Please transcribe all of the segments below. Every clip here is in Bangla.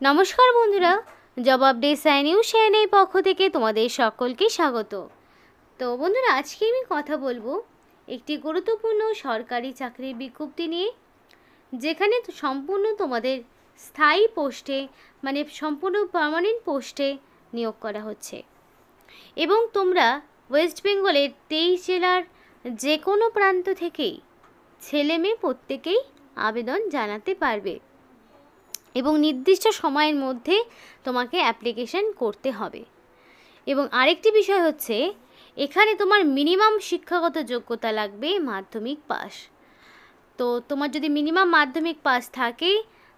নমস্কার বন্ধুরা, জব আপডেট সাইনিউ শেয়ারের পক্ষ থেকে তোমাদের সকলকে স্বাগত। তো বন্ধুরা, আজকে আমি কথা বলবো একটি গুরুত্বপূর্ণ সরকারি চাকরির বিজ্ঞপ্তি নিয়ে, যেখানে সম্পূর্ণ তোমাদের স্থায়ী পোস্টে মানে সম্পূর্ণ পার্মানেন্ট পোস্টে নিয়োগ করা হচ্ছে এবং তোমরা ওয়েস্ট বেঙ্গলের 23 জেলার যে কোনো প্রান্ত থেকেই ছেলে মেয়ে প্রত্যেকেই আবেদন জানাতে পারবে এবং নির্দিষ্ট সময়ের মধ্যে তোমাকে অ্যাপ্লিকেশন করতে হবে। এবং আরেকটি বিষয় হচ্ছে, এখানে তোমার মিনিমাম শিক্ষাগত যোগ্যতা লাগবে মাধ্যমিক পাস। তো তোমার যদি মিনিমাম মাধ্যমিক পাস থাকে,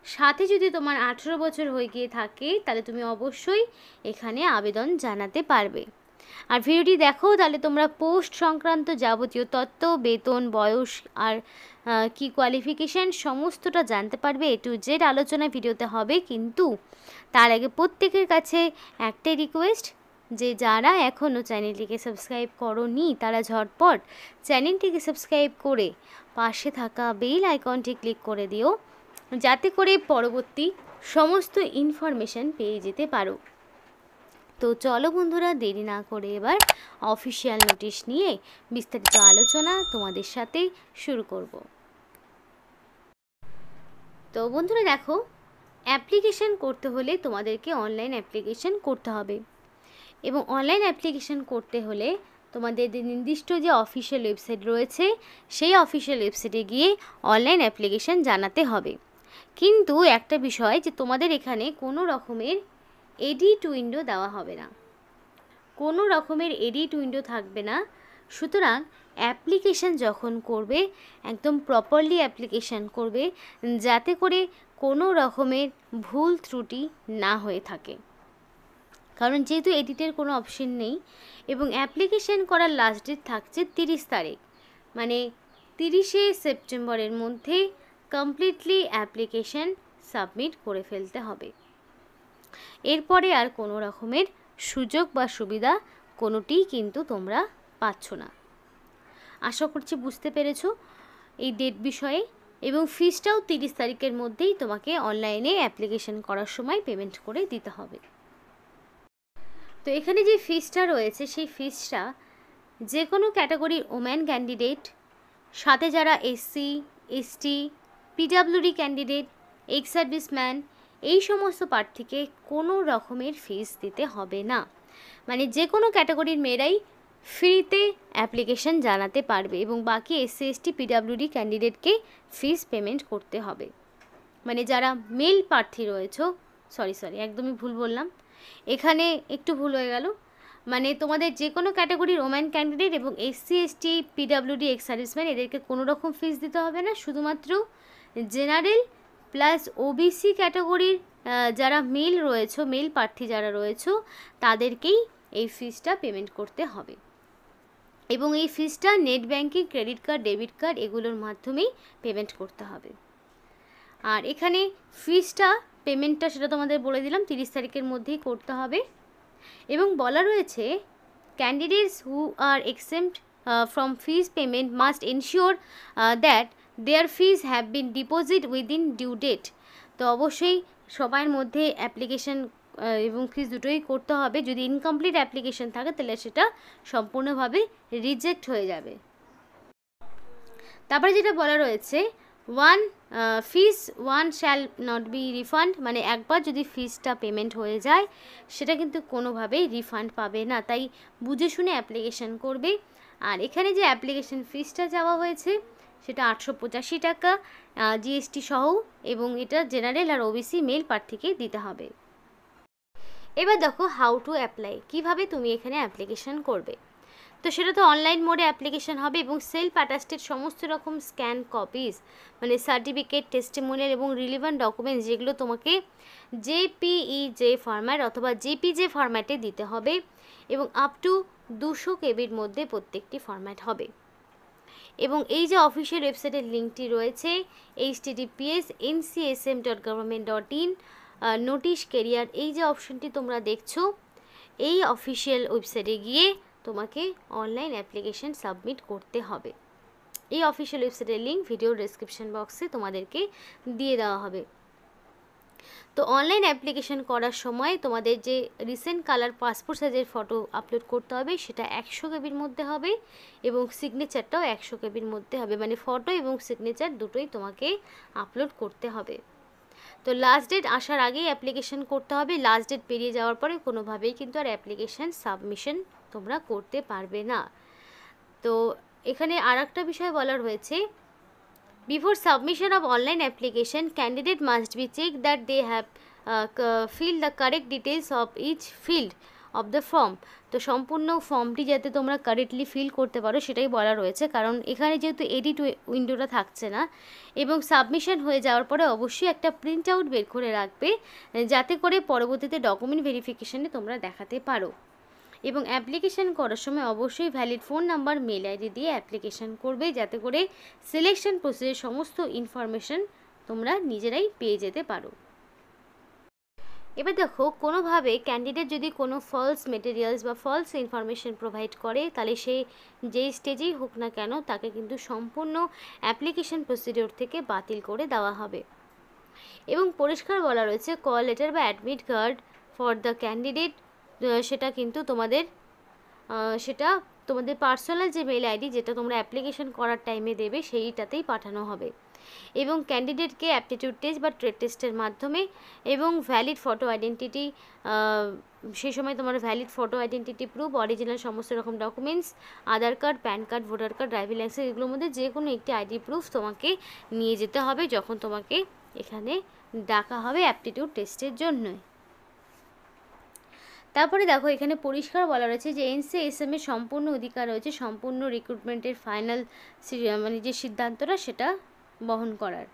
সাথে যদি তোমার 18 বছর হয়ে গিয়ে থাকে, তাহলে তুমি অবশ্যই এখানে আবেদন জানাতে পারবে। আর ভিডিওটি দেখো, তাহলে তোমরা পোস্ট সংক্রান্ত যাবতীয় তথ্য, বেতন, বয়স আর কি কোয়ালিফিকেশান সমস্তটা জানতে পারবে। এ টু জেড আলোচনা ভিডিওতে হবে, কিন্তু তার আগে প্রত্যেকের কাছে একটাই রিকোয়েস্ট, যে যারা এখনও চ্যানেলটিকে সাবস্ক্রাইব করোনি তারা ঝটপট চ্যানেলটিকে সাবস্ক্রাইব করে পাশে থাকা বেল আইকনটি ক্লিক করে দিও, যাতে করে পরবর্তী সমস্ত ইনফরমেশান পেয়ে যেতে পারো। তো চলো বন্ধুরা, দেরি না করে এবার অফিসিয়াল নোটিশ নিয়ে বিস্তারিত আলোচনা তোমাদের সাথে শুরু করব। তো বন্ধুরা দেখো, অ্যাপ্লিকেশন করতে হলে তোমাদেরকে অনলাইন অ্যাপ্লিকেশন করতে হবে এবং অনলাইন অ্যাপ্লিকেশন করতে হলে তোমাদের নির্দিষ্ট যে অফিসিয়াল ওয়েবসাইট রয়েছে, সেই অফিসিয়াল ওয়েবসাইটে গিয়ে অনলাইন অ্যাপ্লিকেশন জানাতে হবে। কিন্তু একটা বিষয়, যে তোমাদের এখানে কোনো রকমের এডিট উইন্ডো দেওয়া হবে না, কোনো রকমের এডিট উইন্ডো থাকবে না। সুতরাং অ্যাপ্লিকেশান যখন করবে, একদম প্রপারলি অ্যাপ্লিকেশান করবে, যাতে করে কোনো রকমের ভুল ত্রুটি না হয়ে থাকে। কারণ যেহেতু এডিটের কোনো অপশন নেই এবং অ্যাপ্লিকেশান করার লাস্ট ডেট থাকছে 30 তারিখ, মানে 30শে সেপ্টেম্বরের মধ্যে কমপ্লিটলি অ্যাপ্লিকেশান সাবমিট করে ফেলতে হবে। এরপরে আর কোনো রকমের সুযোগ বা সুবিধা কোনোটিই কিন্তু তোমরা পাচ্ছ না। আশা করছি বুঝতে পেরেছো এই ডেট বিষয়ে। এবং ফিসটাও 30 তারিখের মধ্যেই তোমাকে অনলাইনে অ্যাপ্লিকেশন করার সময় পেমেন্ট করে দিতে হবে। তো এখানে যে ফিসটা রয়েছে, সেই ফিসটা যে কোনো ক্যাটাগরির ওম্যান ক্যান্ডিডেট, সাথে যারা SC, ST, PWD candidate, ex serviceman, এই সমস্ত প্রার্থীকে কোনো রকমের ফিস দিতে হবে না। মানে যে কোনো ক্যাটাগরির মেয়েরাই ফ্রিতে অ্যাপ্লিকেশন জানাতে পারবে এবং বাকি এসসি, এসটি, পিডাব্লিউডি ক্যান্ডিডেটকে ফিস পেমেন্ট করতে হবে। মানে যারা মেল প্রার্থী রয়েছে, সরি একদমই ভুল বললাম, এখানে একটু ভুল হয়ে গেল। মানে তোমাদের যে কোনো ক্যাটাগরির ওম্যান ক্যান্ডিডেট এবং SC, ST, PWD, ex serviceman, এদেরকে কোনো রকম ফিস দিতে হবে না। শুধুমাত্র জেনারেল প্লাস ওবিসি ক্যাটাগরির যারা মেল রয়েছে, মেল প্রার্থী যারা রয়েছে, তাদেরকেই এই ফিসটা পেমেন্ট করতে হবে। এবং এই ফিসটা net banking, credit card, debit card এগুলোর মাধ্যমেই পেমেন্ট করতে হবে। আর এখানে ফিসটা পেমেন্টটা সেটা তোমাদের বলে দিলাম, 30 তারিখের মধ্যেই করতে হবে। এবং বলা রয়েছে, candidates who are exempt from fees payment must ensure that their fees have been deposit within due date. তো অবশ্যই সবার মধ্যে অ্যাপ্লিকেশন এবং ফিস দুটোই করতে হবে। যদি ইনকমপ্লিট অ্যাপ্লিকেশন থাকে, তাহলে সেটা সম্পূর্ণভাবে রিজেক্ট হয়ে যাবে। তারপরে যেটা বলা রয়েছে, ফিস শ্যাল নট বি রিফান্ড, মানে একবার যদি ফিসটা পেমেন্ট হয়ে যায়, সেটা কিন্তু কোনোভাবেই রিফান্ড পাবে না। তাই বুঝে শুনে অ্যাপ্লিকেশন করবে। আর এখানে যে অ্যাপ্লিকেশন ফিসটা চাওয়া হয়েছে, সেটা 885 টাকা জিএসটি সহ, এবং এটা জেনারেল আর ওবিসি মেল প্রার্থীকে দিতে হবে। এবার দেখো হাউ টু অ্যাপ্লাই, কীভাবে তুমি এখানে অ্যাপ্লিকেশন করবে। তো সেটা তো অনলাইন মোডে অ্যাপ্লিকেশন হবে এবং সেলফ অ্যাটাস্টেড সমস্ত রকম স্ক্যান কপিস, মানে সার্টিফিকেট, টেস্টিমোনিয়াল এবং রিলিভেন্ট ডকুমেন্টস, যেগুলো তোমাকে জেপিইজে ফরম্যাট অথবা জেপিজে ফরম্যাটে দিতে হবে এবং আপ টু 200 কেবির মধ্যে প্রত্যেকটি ফরম্যাট হবে। এবং এই যে অফিসিয়াল ওয়েবসাইটের লিঙ্কটি রয়েছে, https://ncsm.government.in নোটিশ কেরিয়ার, এই যে অপশনটি তোমরা দেখছো, এই অফিসিয়াল ওয়েবসাইটে গিয়ে তোমাকে অনলাইন অ্যাপ্লিকেশন সাবমিট করতে হবে। এই অফিসিয়াল ওয়েবসাইটের লিঙ্ক ভিডিও ডেসক্রিপশন বক্সে তোমাদেরকে দিয়ে দেওয়া হবে। তো অনলাইন অ্যাপ্লিকেশন করার সময় তোমাদের যে রিসেন্ট কালার পাসপোর্ট সাইজের ফটো আপলোড করতে হবে সেটা 100 কেবির মধ্যে হবে এবং সিগনেচারটাও 100 কেবির মধ্যে হবে, মানে ফটো এবং সিগনেচার দুটোই তোমাকে আপলোড করতে হবে। তো লাস্ট ডেট আসার আগেই অ্যাপ্লিকেশন করতে হবে, লাস্ট ডেট পেরিয়ে যাওয়ার পরে কোনোভাবেই কিন্তু আর অ্যাপ্লিকেশন সাবমিশন তোমরা করতে পারবে না। তো এখানে আর একটা বিষয় বলা রয়েছে, before submission of online application, candidate must be checked that they have filled the correct details of each field of the form। তো সম্পূর্ণ ফর্মটি যাতে তোমরা কারেক্টলি ফিল করতে পারো সেটাই বলা রয়েছে, কারণ এখানে যেহেতু এডিট উইন্ডোটা থাকছে না এবং সাবমিশন হয়ে যাওয়ার পরে অবশ্যই একটা প্রিন্ট আউট বের করে রাখবে যাতে করে পরবর্তীতে ডকুমেন্ট ভেরিফিকেশনে তোমরা দেখাতে পারো। এবং অ্যাপ্লিকেশান করার সময় অবশ্যই valid phone number, mail ID দিয়ে অ্যাপ্লিকেশান করবে যাতে করে সিলেকশন প্রসেসের সমস্ত ইনফরমেশন তোমরা নিজেরাই পেয়ে যেতে পারো। এবার দেখো, কোনোভাবে ক্যান্ডিডেট যদি কোনো ফলস মেটেরিয়ালস বা ফলস ইনফরমেশন প্রোভাইড করে তাহলে সে যেই স্টেজেই হোক না কেন তাকে কিন্তু সম্পূর্ণ অ্যাপ্লিকেশন প্রসিডিওর থেকে বাতিল করে দেওয়া হবে। এবং পরিষ্কার বলা রয়েছে, কল লেটার বা admit card for the candidate সেটা কিন্তু তোমাদের পার্সোনাল যে মেল আইডি যেটা তোমরা অ্যাপ্লিকেশন করার টাইমে দেবে সেইটাতেই পাঠানো হবে। এবং ক্যান্ডিডেটকে অ্যাপটিটিউড টেস্ট বা ট্রেড টেস্টের মাধ্যমে এবং ভ্যালিড ফটো আইডেন্টিটি, সেই সময় তোমার valid photo identity proof, original সমস্ত রকম documents, Aadhaar card, PAN card, voter card, driving licence, এগুলোর মধ্যে যে কোনো একটি আইডি প্রুফ তোমাকে নিয়ে যেতে হবে যখন তোমাকে এখানে ডাকা হবে অ্যাপটিটিউড টেস্টের জন্য। তারপরে দেখো, এখানে পরিষ্কার বলা রয়েছে যে NCSM এর সম্পূর্ণ অধিকার রয়েছে সম্পূর্ণ রিক্রুটমেন্টের ফাইনাল মানে যে সিদ্ধান্তটা সেটা বহন করার।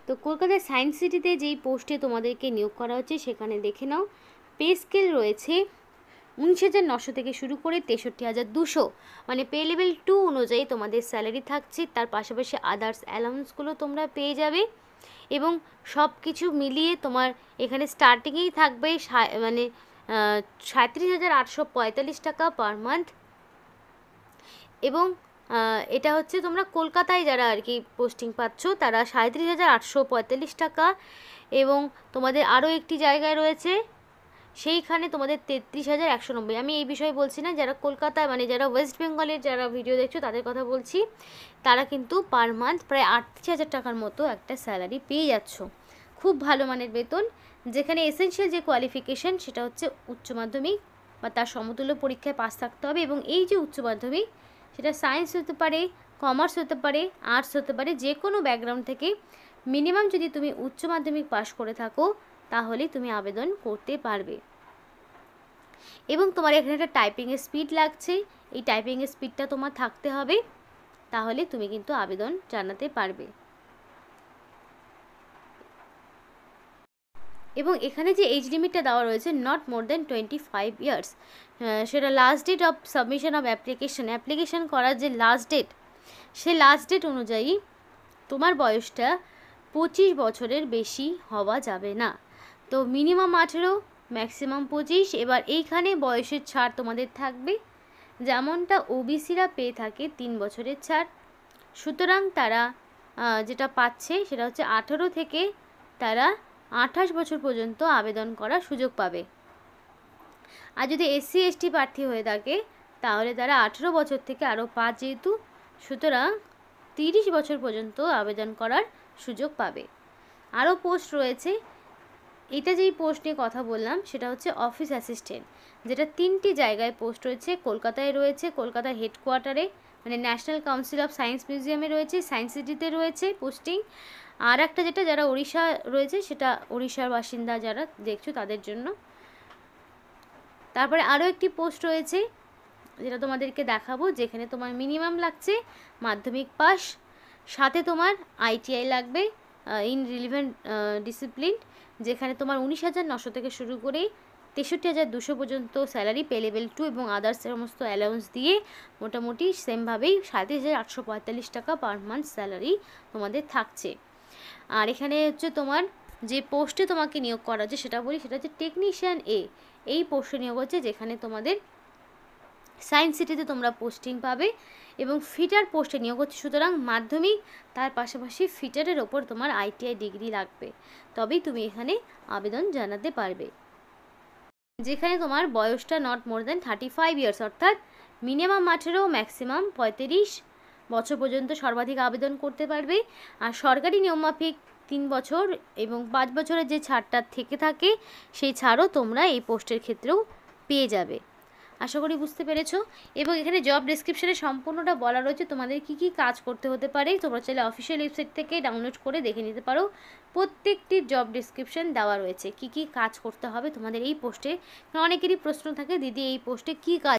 তো কলকাতার সায়েন্স সিটিতে যেই পোস্টে তোমাদেরকে নিয়োগ করা হচ্ছে সেখানে দেখে নাও, পে স্কেল রয়েছে 19,900 থেকে শুরু করে 63,200, মানে পে লেভেল 2 অনুযায়ী তোমাদের স্যালারি থাকছে। তার পাশাপাশি আদার্স অ্যালাউন্সগুলো তোমরা পেয়ে যাবে এবং সব কিছু মিলিয়ে তোমার এখানে স্টার্টিংয়েই থাকবে মানে 37,845 টাকা পার মান্থ। এবং এটা হচ্ছে তোমরা কলকাতায় যারা আর কি পোস্টিং পাচ্ছ তারা 37,845 টাকা। এবং তোমাদের আরও একটি জায়গায় রয়েছে সেইখানে তোমাদের 33,190। আমি এই বিষয়ে বলছি না, যারা কলকাতায় মানে যারা ওয়েস্ট বেঙ্গলের যারা ভিডিও দেখছো তাদের কথা বলছি, তারা কিন্তু পার মান্থ প্রায় 38,000 টাকার মতো একটা স্যালারি পেয়ে যাচ্ছ। খুব ভালো মানের বেতন, যেখানে এসেনশিয়াল যে কোয়ালিফিকেশান সেটা হচ্ছে উচ্চ মাধ্যমিক বা তার সমতুল্য পরীক্ষায় পাস থাকতে হবে। এবং এই যে উচ্চ মাধ্যমিক সেটা সায়েন্স হতে পারে, কমার্স হতে পারে, আর্টস হতে পারে, যে কোনো ব্যাকগ্রাউন্ড থেকে মিনিমাম যদি তুমি উচ্চ মাধ্যমিক পাস করে থাকো তাহলে তুমি আবেদন করতে পারবে। এবং তোমার এখানে একটা টাইপিংয়ের স্পিড লাগছে, এই টাইপিংয়ের স্পিডটা তোমার থাকতে হবে, তাহলে তুমি কিন্তু আবেদন জানাতে পারবে। এবং এখানে যে এজ লিমিটটা দেওয়া রয়েছে নট মোর দেন 25 ইয়ার্স, সেটা last date of submission of application করার যে লাস্ট ডেট, সে লাস্ট ডেট অনুযায়ী তোমার বয়সটা 25 বছরের বেশি হওয়া যাবে না। তো মিনিমাম 18, ম্যাক্সিমাম 25। এবার এইখানে বয়সের ছাড় তোমাদের থাকবে, যেমনটা ওবিসিরা পেয়ে থাকে 3 বছরের ছাড়। সুতরাং তারা যেটা পাচ্ছে সেটা হচ্ছে 18 থেকে তারা 28 বছর পর্যন্ত আবেদন করার সুযোগ পাবে। আর যদি SC ST প্রার্থী হয়ে থাকে তাহলে তারা 18 বছর থেকে আরও 5 যেহেতু, সুতরাং 30 বছর পর্যন্ত আবেদন করার সুযোগ পাবে। আরও পোস্ট রয়েছে, এটা যেই পোস্ট নিয়ে কথা বললাম সেটা হচ্ছে অফিস অ্যাসিস্ট্যান্ট, যেটা 3টি জায়গায় পোস্ট রয়েছে। কলকাতায় রয়েছে, কলকাতার হেডকোয়ার্টারে মানে ন্যাশনাল কাউন্সিল অফ সায়েন্স মিউজিয়ামে রয়েছে, সায়েন্স সিটিতে রয়েছে পোস্টিং। আর একটা যেটা যারা ওড়িশা রয়েছে সেটা ওড়িশার বাসিন্দা যারা দেখছো তাদের জন্য। তারপরে আরও একটি পোস্ট রয়েছে যেটা তোমাদেরকে দেখাবো, যেখানে তোমার মিনিমাম লাগছে মাধ্যমিক পাস, সাথে তোমার ITI লাগবে ইন রিলিভেন্ট ডিসিপ্লিন, যেখানে তোমার 19,900 থেকে শুরু করে 63,200 পর্যন্ত স্যালারি, পে লেভেল 2 এবং আদার্স সমস্ত অ্যালাউন্স দিয়ে মোটামুটি সেমভাবেই 37,845 টাকা পার মান্থ স্যালারি তোমাদের থাকছে। আর এখানে হচ্ছে তোমার যে পোস্টে তোমাকে নিয়োগ করা হচ্ছে সেটা বলি, সেটা হচ্ছে টেকনিশিয়ান এই পোস্টে নিয়োগ হচ্ছে, যেখানে তোমাদের সায়েন্স সিটিতে তোমরা পোস্টিং পাবে এবং ফিটার পোস্টে নিয়োগ হচ্ছে, সুতরাং মাধ্যমিক তার পাশাপাশি ফিটারের ওপর তোমার ITI ডিগ্রি লাগবে, তবেই তুমি এখানে আবেদন জানাতে পারবে। যেখানে তোমার বয়সটা নট মোর দ্যান 35 ইয়ার্স, অর্থাৎ মিনিমাম 18 ম্যাক্সিমাম 35 বছর পর্যন্ত সর্বাধিক আবেদন করতে পারবে। আর সরকারি নিয়মমাফিক 3 বছর এবং 5 বছরের যে ছাড়টা থেকে থাকে সেই ছাড়ও তোমরা এই পোস্টের ক্ষেত্রেও পেয়ে যাবে। আশা করি বুঝতে পেরেছো। এবং এখানে জব ডেসক্রিপশনে সম্পূর্ণটা বলা রয়েছে তোমাদের কি কি কাজ করতে হতে পারে। তোমরা চাইলে অফিসিয়াল ওয়েবসাইট থেকে ডাউনলোড করে দেখে নিতে পারো। প্রত্যেকটি জব ডেসক্রিপশন দেওয়া রয়েছে কি কি কাজ করতে হবে তোমাদের এই পোস্টে। অনেকেরই প্রশ্ন থাকে, দিদি এই পোস্টে কী কাজ